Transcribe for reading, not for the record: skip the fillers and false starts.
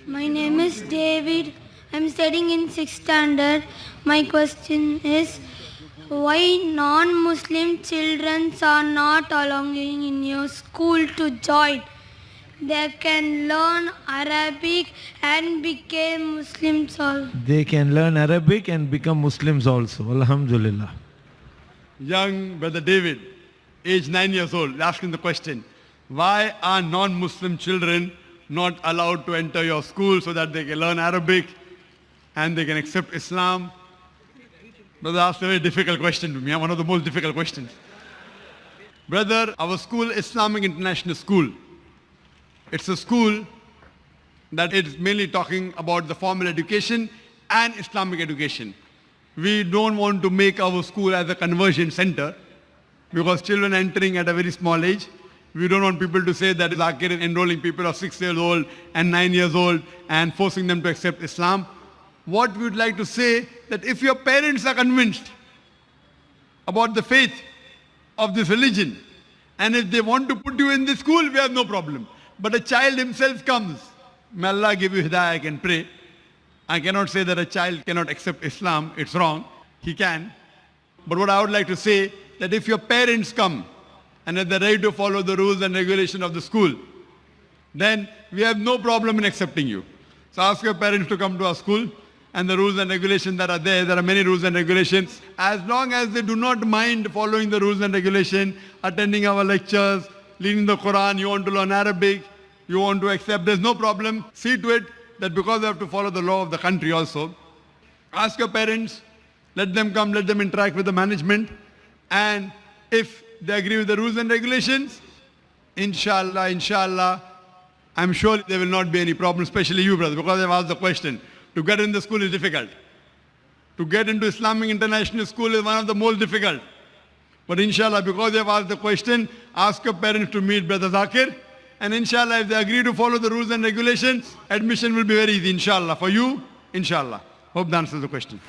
My name is David. I'm studying in 6th standard. My question is, why non-Muslim children are not allowing in your school to join? They can learn Arabic and become Muslims also. They can learn Arabic and become Muslims also. Alhamdulillah. Young brother David, age 9 years old, asking the question, why are non-Muslim children not allowed to enter your school so that they can learn Arabic and they can accept Islam? Brother asked a very difficult question to me, one of the most difficult questions. Brother, our school, Islamic International School, it's a school that is mainly talking about the formal education and Islamic education. We don't want to make our school as a conversion center because children entering at a very small age, we don't want people to say that Zakir is enrolling people of 6 years old and 9 years old and forcing them to accept Islam. What we would like to say that if your parents are convinced about the faith of this religion and if they want to put you in this school, we have no problem. But a child himself comes, may Allah give you hidayah, I can pray. I cannot say that a child cannot accept Islam, it's wrong. He can. But what I would like to say, that if your parents come and if they're ready to follow the rules and regulation of the school, then we have no problem in accepting you. So ask your parents to come to our school and the rules and regulations that are there are many rules and regulations. As long as they do not mind following the rules and regulations, attending our lectures, reading the Quran, you want to learn Arabic, you want to accept, there's no problem. See to it that because they have to follow the law of the country also. Ask your parents, let them come, let them interact with the management, and if they agree with the rules and regulations, inshallah, I'm sure there will not be any problem, especially you, brother, because I've asked the question. To get in the school is difficult. To get into Islamic International School is one of the most difficult. But inshallah, because you have asked the question, ask your parents to meet Brother Zakir. And inshallah, if they agree to follow the rules and regulations, admission will be very easy, inshallah. For you, inshallah. Hope that answers the question.